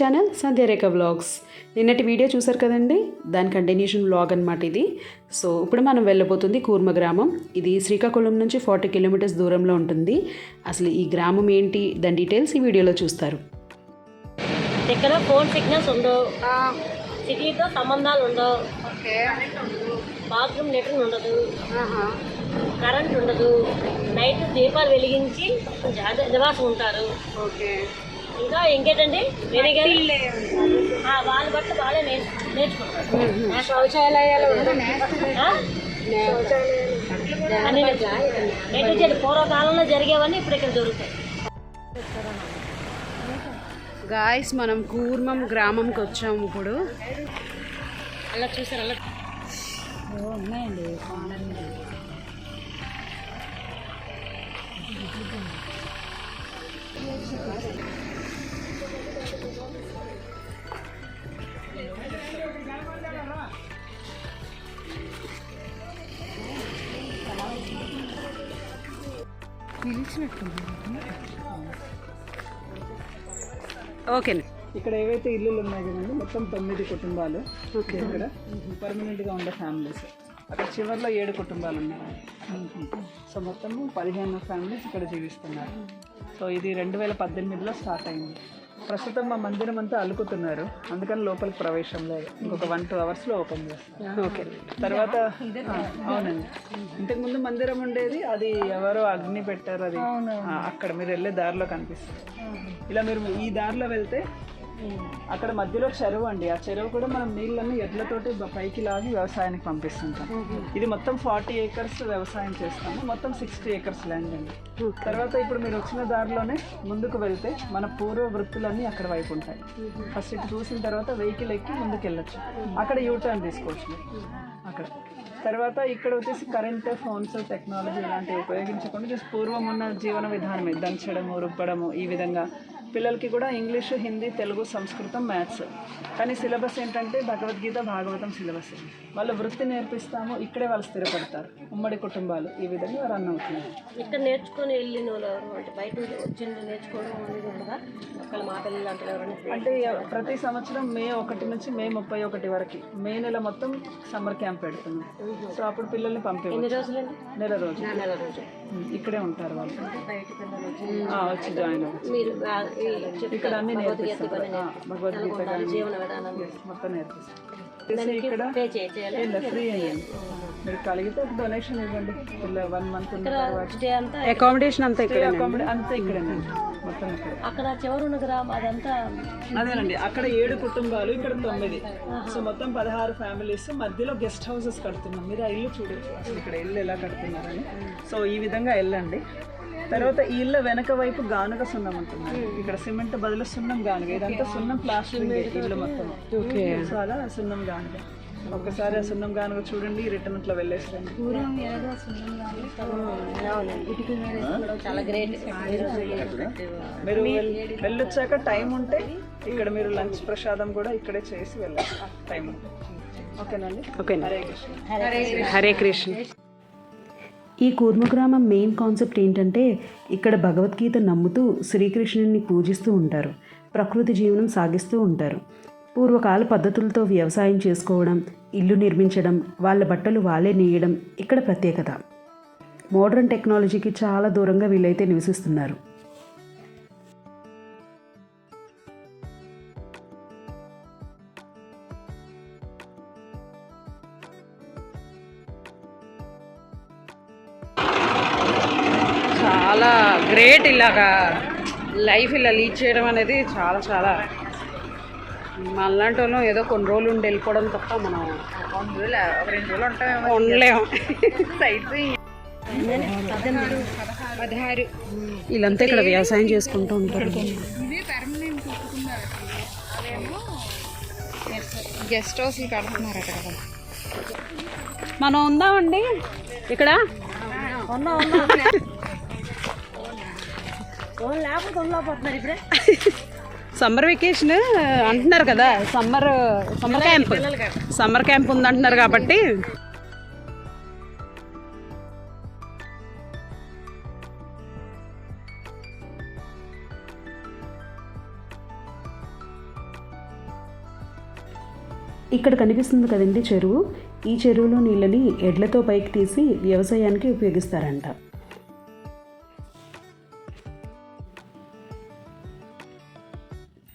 Channel Sandhyarekha vlogs. నిన్నటి video చూసారు కదండి, దాని కంటిన్యూషన్ వ్లాగ్ అనమాట ఇది. సో ఇప్పుడు మనం వెళ్ళబోతుంది కూర్మ గ్రామం. ఇది శ్రీకాకుళం నుంచి 40 కిలోమీటర్స్ దూరంలో ఉంటుంది. అసలు ఈ గ్రామం ఏంటి, దాని డీటెయిల్స్ ఈ వీడియోలో చూస్తారు. ఇక్కడ ఫోన్ సిగ్నల్స్ ఉండవు, సిటీతో సంబంధాలు ఉండవు, బాత్రూమ్ లెటర్న్ ఉండదు, కరెంట్ ఉండదు, నైట్ దీపాలు వెలిగించి నివాసం ఉంటారు. ఇంకా ఇంకేంటండి వాళ్ళు బట్టి వాళ్ళే నేర్చుకుంటారు. శౌచాలయాలు అన్ని పూర్వకాలంలో జరిగేవన్నీ ఇప్పుడు ఇక్కడ దొరుకుతాయి. గాయస్, మనం కూర్మం గ్రామంకి వచ్చాము. ఇప్పుడు అలా చూసారు, అలా ఉన్నాయండి. ఓకే. ఇక్కడ ఏవైతే ఇల్లులు ఉన్నాయి కదండి, మొత్తం 9 కుటుంబాలు ఇక్కడ పర్మనెంట్గా ఉండే ఫ్యామిలీస్. అక్కడ చివరిలో 7 కుటుంబాలు ఉన్నాయి. సో మొత్తము 15 ఫ్యామిలీస్ ఇక్కడ జీవిస్తున్నారు. సో ఇది 2018లో స్టార్ట్ అయింది. ప్రస్తుతం మా మందిరం అంతా అలుకుతున్నారు, అందుకని లోపలికి ప్రవేశం లేదు. ఇంకొక 1-2 అవర్స్లో ఓపెన్ చేస్తారు. ఓకే. తర్వాత అవునండి, ఇంతకుముందు మందిరం ఉండేది, అది ఎవరో అగ్ని పెట్టారు. అది అక్కడ మీరు వెళ్ళే దారిలో కనిపిస్తుంది. ఇలా మీరు ఈ దారిలో వెళ్తే అక్కడ మధ్యలో చెరువు అండి. ఆ చెరువు కూడా మనం నీళ్ళని ఎడ్లతోటి పైకి లాగి వ్యవసాయానికి పంపిస్తుంటాం. ఇది మొత్తం 40 acres వ్యవసాయం చేస్తాము. మొత్తం 60 acres ల్యాండ్ అండి. తర్వాత ఇప్పుడు మీరు వచ్చిన దారిలోనే ముందుకు వెళ్తే మన పూర్వ వృత్తులన్నీ అక్కడ వైపు ఉంటాయి. ఫస్ట్ ఇటు చూసిన తర్వాత వెహికల్ ఎక్కి ముందుకు వెళ్ళొచ్చు. అక్కడ యూటర్న్ తీసుకోవచ్చు అక్కడ. తర్వాత ఇక్కడ వచ్చేసి కరెంట్, ఫోన్స్, టెక్నాలజీ ఇలాంటివి ఉపయోగించకుండా జస్ట్ పూర్వం ఉన్న జీవన విధానమే, దంచడము, రుబ్బడము. ఈ విధంగా పిల్లలకి కూడా ఇంగ్లీషు, హిందీ, తెలుగు, సంస్కృతం, మ్యాథ్స్. కానీ సిలబస్ ఏంటంటే భగవద్గీత, భాగవతం సిలబస్. వాళ్ళ వృత్తి నేర్పిస్తాము, ఇక్కడే వాళ్ళు స్థిరపడతారు. ఉమ్మడి కుటుంబాలు ఈ విధంగా రన్ అవుతున్నారు. ఇక్కడ నేర్చుకొని వెళ్ళిన వాళ్ళు అంటే బయట వచ్చి నేర్చుకోవడం అనేది ఉండగా అక్కడ మా పిల్లలు అంటే ప్రతి సంవత్సరం మే 1 నుంచి మే 31 వరకు మే నెల మొత్తం సమ్మర్ క్యాంప్ పెడుతున్నాం. సో అప్పుడు పిల్లల్ని పంపే ఎన్ని రోజులండి? నెల రోజులు ఇక్కడే ఉంటారు వాళ్ళు. వచ్చి జాయిన్ అవ్వచ్చు. మీరు ఇక్కడ అన్ని నేర్పిస్తారు. భగవద్గీత జీవన విధానం మొత్తం నేర్పిస్తారు. ఇక్కడ ఫ్రీ అయ్యండి. మీరు కలిగితే ఒక డొనేషన్ ఇవ్వండి. 1 month ఉన్న తర్వాత అకామిడేషన్ అంతా ఇక్కడ అంతా ఇక్కడేనండి. మొత్తం ఇక్కడ. అక్కడ చివరున్న గ్రామం అదంతా అదేనండి. అక్కడ 7 కుటుంబాలు, ఇక్కడ 9. సో మొత్తం 16 ఫ్యామిలీస్. మధ్యలో గెస్ట్ హౌసెస్ కడుతున్నాం. మీరు ఆ ఇల్లు చూడొచ్చు, అసలు ఇక్కడ ఇల్లు ఎలా కడుతున్నారని. సో ఈ విధంగా వెళ్ళండి. తర్వాత ఈ ఇళ్ళ వెనక వైపు గానుగ సున్నం ఉంటుంది. ఇక్కడ సిమెంట్ బదులు సున్నం గానుగ. ఇదంతా సున్నం ప్లాస్టరింగ్ ఇల్లు మొత్తం. సో అలా సున్నం గానుగ. ఒకసారి ఆ సున్నం గానుగ చూడండి, రిటర్న్ ఇట్లా వెళ్ళేసండి. చాలా గ్రేట్. మీరు వెళ్ళొచ్చాక టైం ఉంటే ఇక్కడ మీరు లంచ్ ప్రసాదం కూడా ఇక్కడే చేసి వెళ్ళాలి టైం. ఓకేనండి. ఓకేనా. హరే కృష్ణ. హరే కృష్ణ. ఈ కూర్మ గ్రామం మెయిన్ కాన్సెప్ట్ ఏంటంటే ఇక్కడ భగవద్గీత నమ్ముతూ శ్రీకృష్ణుని పూజిస్తూ ఉంటారు. ప్రకృతి జీవనం సాగిస్తూ ఉంటారు. పూర్వకాల పద్ధతులతో వ్యవసాయం చేసుకోవడం, ఇల్లు నిర్మించడం, వాళ్ళ బట్టలు వాళ్ళే నేయడం ఇక్కడ ప్రత్యేకత. మోడర్న్ టెక్నాలజీకి చాలా దూరంగా వీళ్ళైతే నివసిస్తున్నారు. చాలా గ్రేట్. ఇలాగా లైఫ్ ఇలా లీడ్ చేయడం అనేది చాలా చాలా మనలాంటి వాళ్ళం ఏదో కొన్ని రోజులు ఉండి వెళ్ళిపోవడం తప్ప మనం 2 రోజులు ఉండలేము. వీళ్ళంతా ఇక్కడ వ్యవసాయం చేసుకుంటూ ఉంటారు. గెస్ట్ హౌస్ కడుతున్నారు అక్కడ. మనం ఉందామండి ఇక్కడ. లేకపోతున్నారు ఇప్పుడే. సమ్మర్ వెకేషన్ అంటున్నారు కదా, సమ్మర్ క్యాంప్ ఉందంటున్నారు కాబట్టి ఇక్కడ కనిపిస్తుంది కదండి చెరువు. ఈ చెరువులో నీళ్ళని ఎడ్లతో పైకి తీసి వ్యవసాయానికి ఉపయోగిస్తారంట.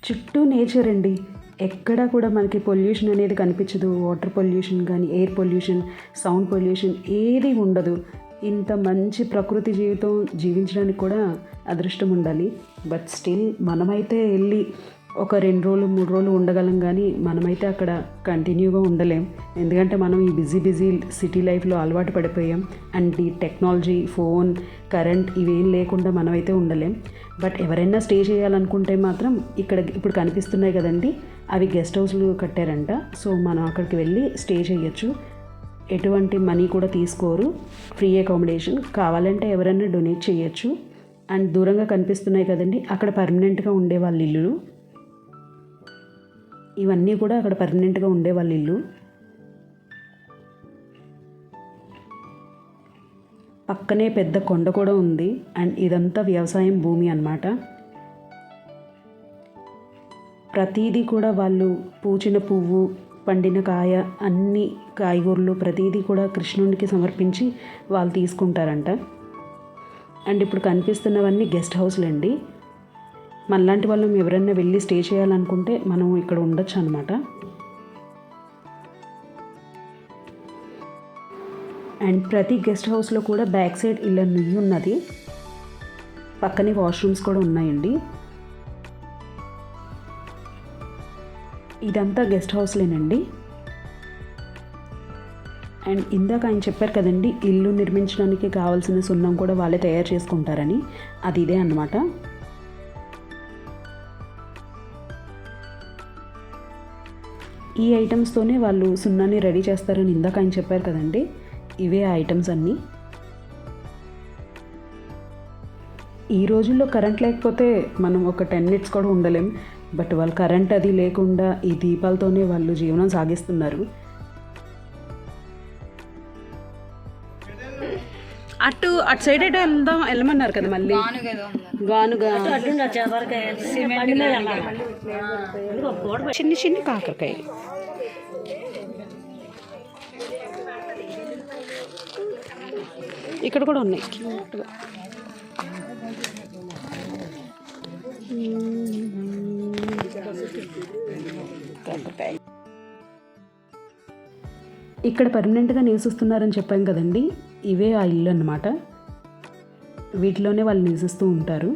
చుట్టూ నేచర్ అండి. ఎక్కడా కూడా మనకి పొల్యూషన్ అనేది కనిపించదు. వాటర్ పొల్యూషన్ కానీ, ఎయిర్ పొల్యూషన్, సౌండ్ పొల్యూషన్ ఏది ఉండదు. ఇంత మంచి ప్రకృతి జీవితం జీవించడానికి కూడా అదృష్టం ఉండాలి. బట్ స్టిల్ మనమైతే వెళ్ళి ఒక 2 రోజులు 3 రోజులు ఉండగలం, కానీ మనమైతే అక్కడ కంటిన్యూగా ఉండలేం. ఎందుకంటే మనం ఈ బిజీ సిటీ లైఫ్లో అలవాటు పడిపోయాం. అండ్ ఈ టెక్నాలజీ, ఫోన్, కరెంట్ ఇవేం లేకుండా మనమైతే ఉండలేం. బట్ ఎవరైనా స్టే చేయాలనుకుంటే మాత్రం ఇక్కడ ఇప్పుడు కనిపిస్తున్నాయి కదండి, అవి గెస్ట్ హౌస్లు కట్టారంట. సో మనం అక్కడికి వెళ్ళి స్టే చేయొచ్చు. ఎటువంటి మనీ కూడా తీసుకోరు, ఫ్రీ అకామిడేషన్. కావాలంటే ఎవరైనా డొనేట్ చేయొచ్చు. అండ్ దూరంగా కనిపిస్తున్నాయి కదండి, అక్కడ పర్మనెంట్గా ఉండే వాళ్ళ ఇల్లు. ఇవన్నీ కూడా అక్కడ పర్మనెంట్గా ఉండే వాళ్ళ ఇల్లు. పక్కనే పెద్ద కొండ కూడా ఉంది. అండ్ ఇదంతా వ్యవసాయం భూమి అన్నమాట. ప్రతీదీ కూడా వాళ్ళు పూచిన పువ్వు, పండిన కాయ, అన్ని కాయగూరలు ప్రతీదీ కూడా కృష్ణునికి సమర్పించి వాళ్ళు తీసుకుంటారంట. అండ్ ఇప్పుడు కనిపిస్తున్నవన్నీ గెస్ట్ హౌస్లు అండి. మనలాంటి వాళ్ళం ఎవరైనా వెళ్ళి స్టే చేయాలనుకుంటే మనం ఇక్కడ ఉండొచ్చు అనమాట. అండ్ ప్రతి గెస్ట్ హౌస్లో కూడా బ్యాక్ సైడ్ ఇలా నుయ్యి ఉన్నది. పక్కనే వాష్రూమ్స్ కూడా ఉన్నాయండి. ఇదంతా గెస్ట్ హౌస్లేనండి. అండ్ ఇందాక ఆయన చెప్పారు కదండి, ఇల్లు నిర్మించడానికి కావాల్సిన సున్నం కూడా వాళ్ళే తయారు చేసుకుంటారని. అది ఇదే అన్నమాట. ఈ ఐటమ్స్తోనే వాళ్ళు సున్నాన్ని రెడీ చేస్తారని ఇందాక ఆయన చెప్పారు కదండి, ఇవే ఆ ఐటమ్స్ అన్నీ. ఈ రోజుల్లో కరెంట్ లేకపోతే మనం ఒక 10 minutes కూడా ఉండలేం. బట్ వాళ్ళు కరెంట్ అది లేకుండా ఈ దీపాలతోనే వాళ్ళు జీవనం సాగిస్తున్నారు. అటు సైడ్ అయితే వెళ్ళమన్నారు కదా, మళ్ళీ గానుగా చిన్ని కాకరకాయ. ఇక్కడ కూడా ఉన్నాయి. ఇక్కడ పర్మనెంట్గా నివసిస్తున్నారని చెప్పాం కదండి, ఇవే ఆ ఇల్లు అన్నమాట. వీటిలోనే వాళ్ళు నివసిస్తూ ఉంటారు.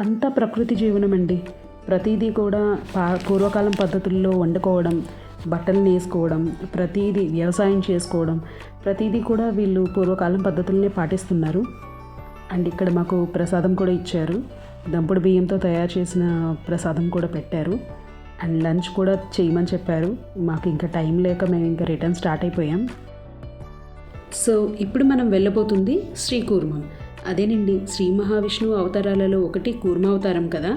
అంతా ప్రకృతి జీవనం అండి. ప్రతిదీ కూడా పూర్వకాలం పద్ధతుల్లో వండుకోవడం, బట్టలు నేసుకోవడం, ప్రతిదీ వ్యవసాయం చేసుకోవడం, ప్రతిదీ కూడా వీళ్ళు పూర్వకాలం పద్ధతులనే పాటిస్తున్నారు. అండ్ ఇక్కడ మాకు ప్రసాదం కూడా ఇచ్చారు. దంపుడు బియ్యంతో తయారు చేసిన ప్రసాదం కూడా పెట్టారు. అండ్ లంచ్ కూడా చేయమని చెప్పారు. మాకు ఇంకా టైం లేక మేము ఇంకా రిటర్న్ స్టార్ట్ అయిపోయాం. సో ఇప్పుడు మనం వెళ్ళబోతుంది శ్రీకూర్మం. అదేనండి, శ్రీ మహావిష్ణువు అవతారాలలో ఒకటి కూర్మ అవతారం కదా.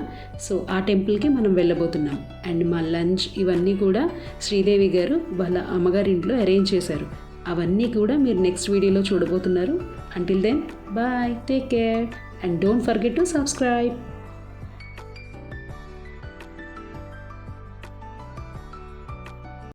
సో ఆ టెంపుల్కి మనం వెళ్ళబోతున్నాం. అండ్ మా లంచ్ ఇవన్నీ కూడా శ్రీదేవి గారు వాళ్ళ అమ్మగారి ఇంట్లో అరేంజ్ చేశారు. అవన్నీ కూడా మీరు నెక్స్ట్ వీడియోలో చూడబోతున్నారు. Until then bye, take care and don't forget to subscribe.